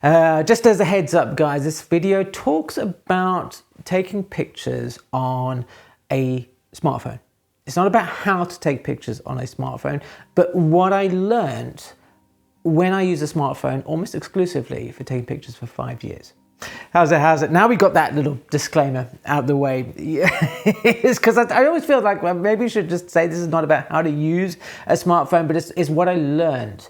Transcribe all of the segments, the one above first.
Just as a heads up, guys, this video talks about taking pictures on a smartphone. It's not about how to take pictures on a smartphone, but what I learned when I use a smartphone almost exclusively for taking pictures for 5 years. How's it? Now we got that little disclaimer out the way. It's because I always feel like, well, maybe we should just say this is not about how to use a smartphone, but it's what I learned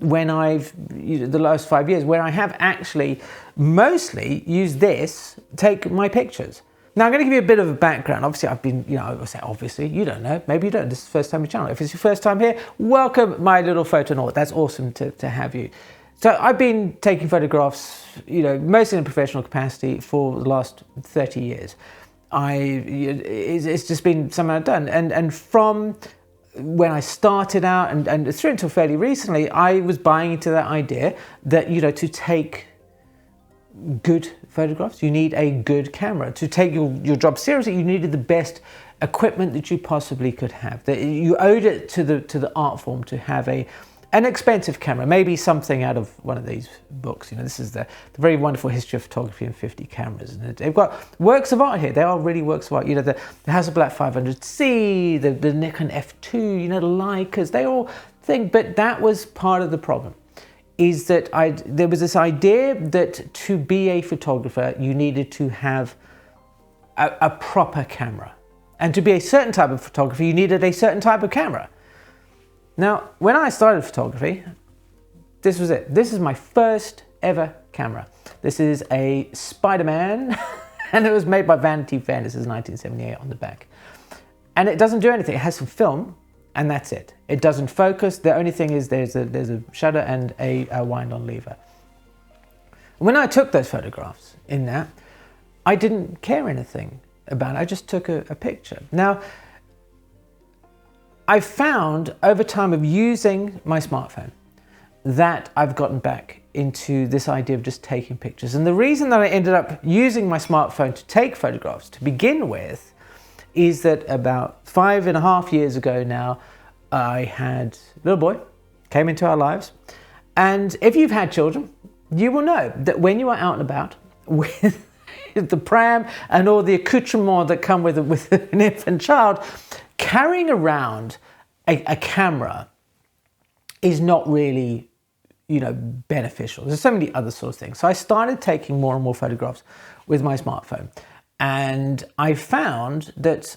when the last 5 years, where I have actually mostly used this to take my pictures. Now I'm going to give you a bit of a background. Obviously I've been, I say obviously, you don't know, maybe you don't, this is the first time on the channel. If it's your first time here, welcome my little photonaut. That's awesome to have you. So I've been taking photographs, mostly in a professional capacity for the last 30 years. It's just been something I've done. And from when I started out and through until fairly recently, I was buying into that idea that, to take good photographs, you need a good camera. To take your job seriously, you needed the best equipment that you possibly could have. That you owed it to the art form to have an expensive camera, maybe something out of one of these books. This is the very wonderful history of photography in 50 cameras. And they've got works of art here. They are really works of art. The Hasselblad 500C, the Nikon F2, the Leicas, they all think. But that was part of the problem, is that there was this idea that to be a photographer, you needed to have a proper camera. And to be a certain type of photographer, you needed a certain type of camera. Now, when I started photography, this was it. This is my first ever camera. This is a Spider-Man, and it was made by Vanity Fair. This is 1978 on the back. And it doesn't do anything. It has some film, and that's it. It doesn't focus. The only thing is there's a shutter and a wind-on lever. When I took those photographs in that, I didn't care anything about it. I just took a picture. Now, I found over time of using my smartphone that I've gotten back into this idea of just taking pictures. And the reason that I ended up using my smartphone to take photographs to begin with is that about 5.5 years ago now, I had a little boy, came into our lives. And if you've had children, you will know that when you are out and about with the pram and all the accoutrements that come with an infant child, carrying around a camera is not really, beneficial. There's so many other sort of things. So I started taking more and more photographs with my smartphone. And I found that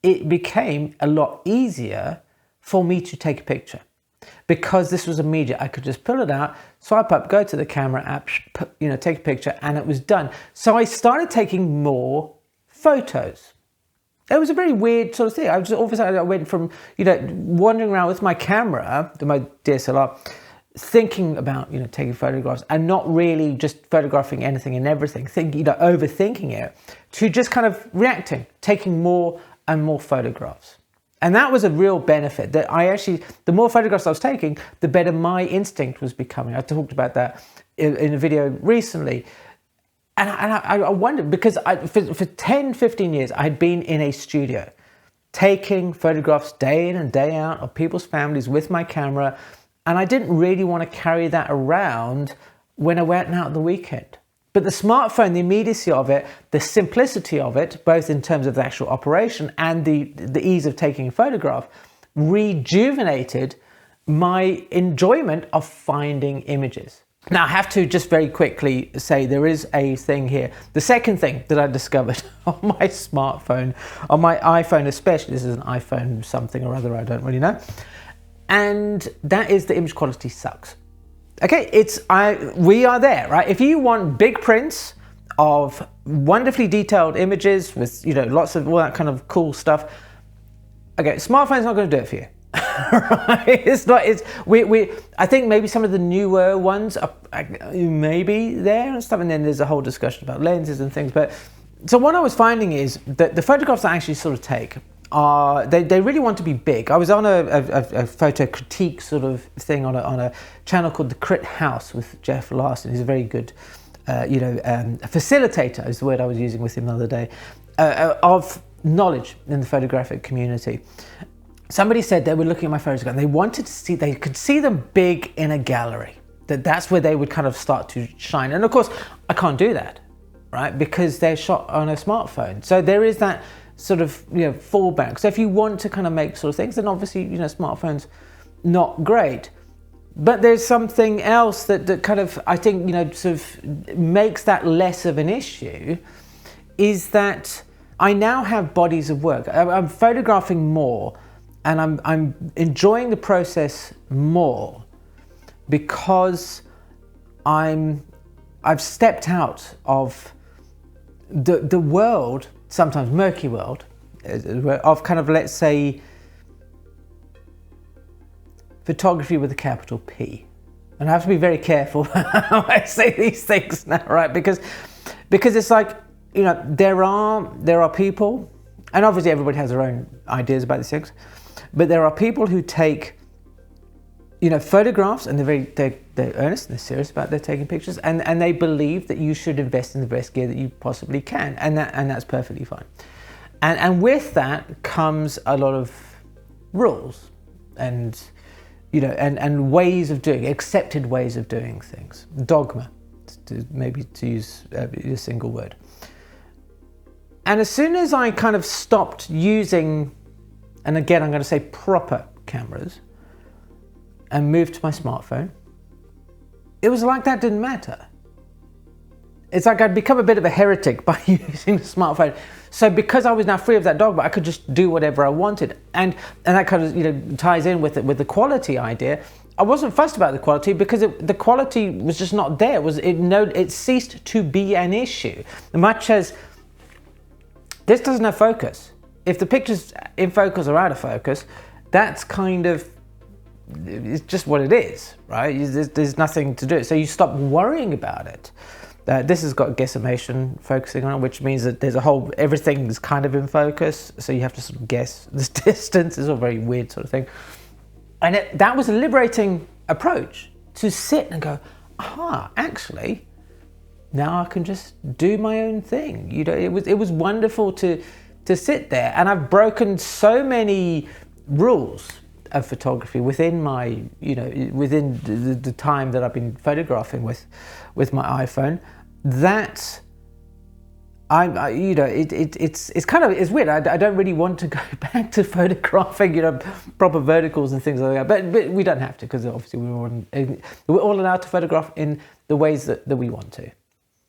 it became a lot easier for me to take a picture because this was immediate. I could just pull it out, swipe up, go to the camera app, take a picture, and it was done. So I started taking more photos. It was a very weird sort of thing. All of a sudden I went from, wandering around with my camera, my DSLR, thinking about, taking photographs and not really just photographing anything and everything, overthinking it, to just kind of reacting, taking more and more photographs. And that was a real benefit, that the more photographs I was taking, the better my instinct was becoming. I talked about that in a video recently. And I wondered, because for 10, 15 years, I had been in a studio taking photographs day in and day out of people's families with my camera. And I didn't really want to carry that around when I went out on the weekend. But the smartphone, the immediacy of it, the simplicity of it, both in terms of the actual operation and the ease of taking a photograph, rejuvenated my enjoyment of finding images. Now, I have to just very quickly say there is a thing here. The second thing that I discovered on my smartphone, on my iPhone especially, this is an iPhone something or other, I don't really know, and that is the image quality sucks. Okay, we are there, right? If you want big prints of wonderfully detailed images with, lots of all that kind of cool stuff, okay, smartphone's not going to do it for you. Right? I think maybe some of the newer ones are maybe there and stuff, and then there's a whole discussion about lenses and things. But so what I was finding is that the photographs I actually sort of take are, they really want to be big. I was on a photo critique sort of thing on a channel called The Crit House with Jeff Larson. He's a very good facilitator is the word I was using with him the other day, of knowledge in the photographic community. Somebody said they were looking at my photos and they wanted to see, they could see them big in a gallery. that's where they would kind of start to shine. And of course, I can't do that, right? Because they're shot on a smartphone. So there is that sort of, fallback. So if you want to kind of make sort of things, then obviously, smartphones, not great. But there's something else that kind of, I think, sort of makes that less of an issue, is that I now have bodies of work. I'm photographing more, and I'm enjoying the process more because I've stepped out of the world, sometimes murky world, of kind of, let's say, photography with a capital P. And I have to be very careful how I say these things now, right? Because it's like, there are people, and obviously everybody has their own ideas about these things, but there are people who take, photographs, and they're earnest and they're serious about their taking pictures, and they believe that you should invest in the best gear that you possibly can, and that's perfectly fine. And with that comes a lot of rules and and ways of doing, accepted ways of doing things, dogma, to use a single word. And as soon as I kind of stopped using, and again I'm going to say proper cameras, and moved to my smartphone, it was like that didn't matter. It's like I'd become a bit of a heretic by using the smartphone. So because I was now free of that dogma, I could just do whatever I wanted. And that kind of ties in with the quality idea. I wasn't fussed about the quality because the quality was just not there. It ceased to be an issue. Much as this doesn't have focus. If the picture's in focus or out of focus, that's kind of, it's just what it is, right? There's nothing to do. So you stop worrying about it. This has got guesstimation focusing on it, which means that there's everything's kind of in focus. So you have to sort of guess this distance. It's all very weird sort of thing. And that was a liberating approach, to sit and go, actually, now I can just do my own thing. It was wonderful to sit there. And I've broken so many rules of photography within my, within the time that I've been photographing with my iPhone, that it's weird. I don't really want to go back to photographing, proper verticals and things like that. But we don't have to, because obviously we're all allowed to photograph in the ways that we want to.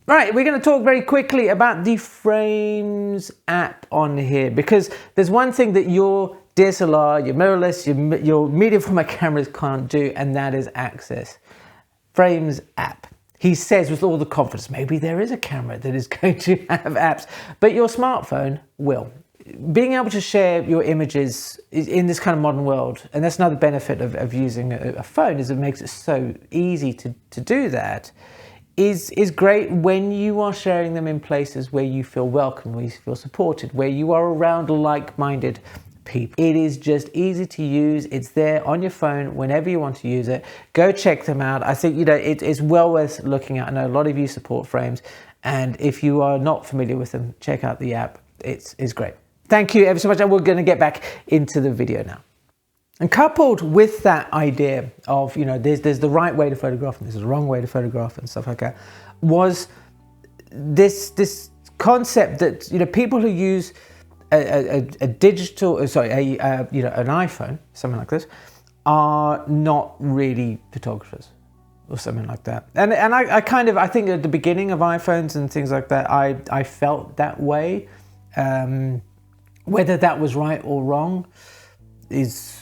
Right, we're going to talk very quickly about the Frames app on here, because there's one thing that your DSLR, your mirrorless, your medium format cameras can't do, and that is access Frames app. He says with all the confidence, maybe there is a camera that is going to have apps, but your smartphone will. Being able to share your images in this kind of modern world, and that's another benefit of using a phone, is it makes it so easy to do that, is great when you are sharing them in places where you feel welcome, where you feel supported, where you are around like-minded people. It is just easy to use. It's there on your phone whenever you want to use it. Go check them out. I think it's well worth looking at. I know a lot of you support Frames, and if you are not familiar with them, check out the app. It's great. Thank you ever so much, and we're going to get back into the video now. And coupled with that idea of, there's the right way to photograph and there's the wrong way to photograph and stuff like that, was this concept that, people who use an iPhone, something like this, are not really photographers or something like that. And I think at the beginning of iPhones and things like that, I felt that way. Whether that was right or wrong is,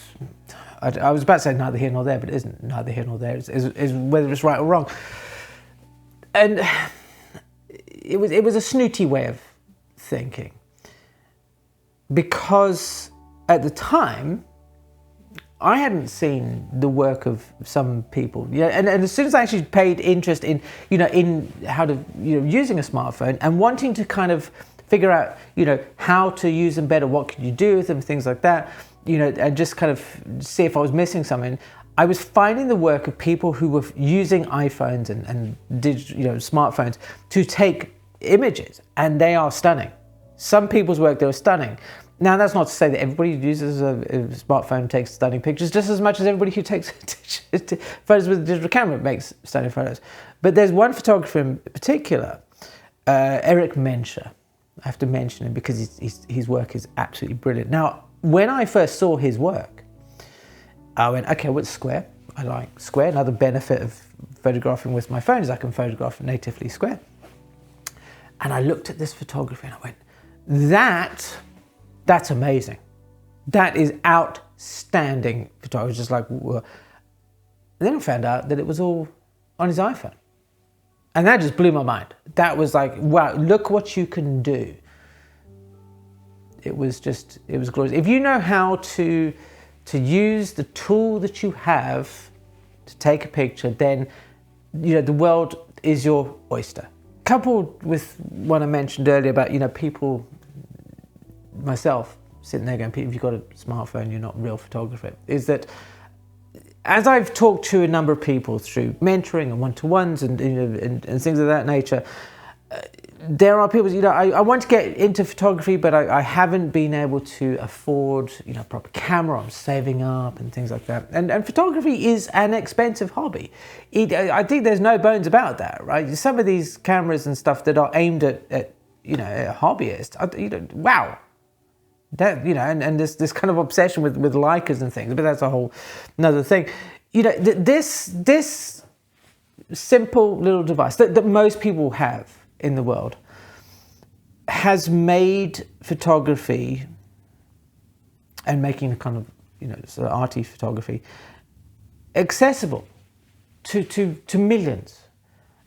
I was about to say neither here nor there, but it isn't neither here nor there. Is whether it's right or wrong. And it was a snooty way of thinking, because at the time I hadn't seen the work of some people. And as soon as I actually paid interest in in how to using a smartphone and wanting to kind of figure out how to use them better, what could you do with them, things like that, and just kind of see if I was missing something, I was finding the work of people who were using iPhones and smartphones to take images, and they are stunning. Some people's work, they were stunning. Now, that's not to say that everybody who uses a smartphone takes stunning pictures just as much as everybody who takes photos with a digital camera makes stunning photos. But there's one photographer in particular, Eric Menscher. I have to mention him because his work is absolutely brilliant. Now, when I first saw his work, I went, okay, what's square? I like square. Another benefit of photographing with my phone is I can photograph natively square. And I looked at this photography and I went, that's amazing. That is outstanding photography. I was just like, whoa. And then I found out that it was all on his iPhone. And that just blew my mind. That was like, wow, look what you can do. It was glorious. If you know how to use the tool that you have to take a picture, then, you know, the world is your oyster. Coupled with what I mentioned earlier about, people, myself, sitting there going, if you've got a smartphone, you're not a real photographer, is that as I've talked to a number of people through mentoring and one-to-ones and things of that nature, there are people, I want to get into photography, but I haven't been able to afford, a proper camera. I'm saving up and things like that. And photography is an expensive hobby. I think there's no bones about that, right? Some of these cameras and stuff that are aimed at hobbyists, wow. That, and this kind of obsession with Leicas and things, but that's a whole another thing. This simple little device that most people have in the world has made photography and making kind of, sort of arty photography accessible to millions.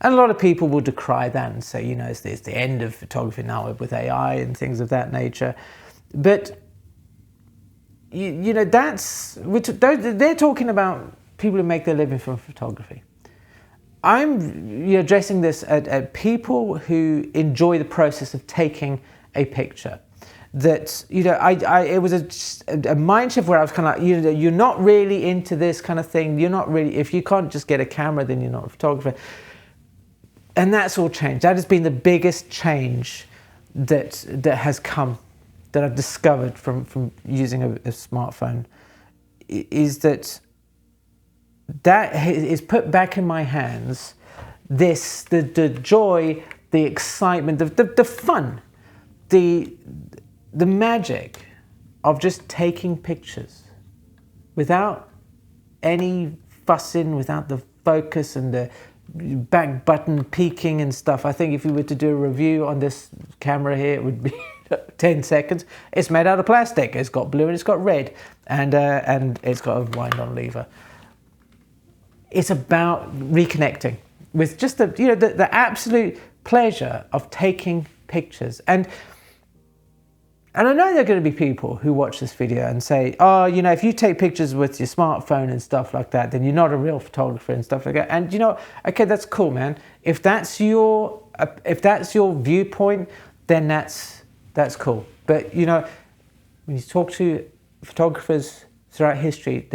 And a lot of people will decry that and say, it's the end of photography now with AI and things of that nature. But, they're talking about people who make their living from photography. I'm addressing this at people who enjoy the process of taking a picture. That, it was a mind shift where I was kind of like, you're not really into this kind of thing. You're not really, if you can't just get a camera, then you're not a photographer. And that's all changed. That has been the biggest change that has come, that I've discovered from using a smartphone, is that is put back in my hands the joy, the excitement, the fun, the magic of just taking pictures without any fussing, without the focus and the back button peaking and stuff. I think if you were to do a review on this camera here, it would be 10 seconds. It's made out of plastic. It's got blue and it's got red, and it's got a wind-on lever. It's about reconnecting with just the absolute pleasure of taking pictures. And I know there are going to be people who watch this video and say, oh, if you take pictures with your smartphone and stuff like that, then you're not a real photographer and stuff like that. And okay, that's cool, man. If that's your viewpoint, then that's cool. But when you talk to photographers throughout history,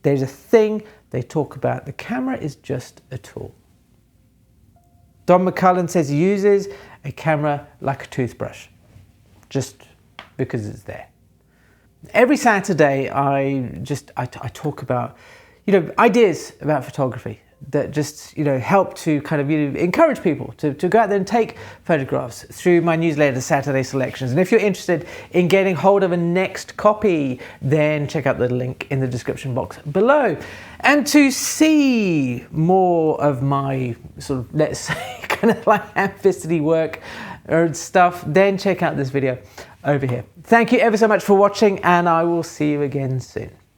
there's a thing they talk about. The camera is just a tool. Don McCullen says he uses a camera like a toothbrush, just because it's there. Every Saturday, I talk about, ideas about photography that just, help to kind of, encourage people to go out there and take photographs through my newsletter, Saturday Selections. And if you're interested in getting hold of a next copy, then check out the link in the description box below. And to see more of my sort of, let's say, kind of like ham-fistedy work or stuff, then check out this video over here. Thank you ever so much for watching, and I will see you again soon.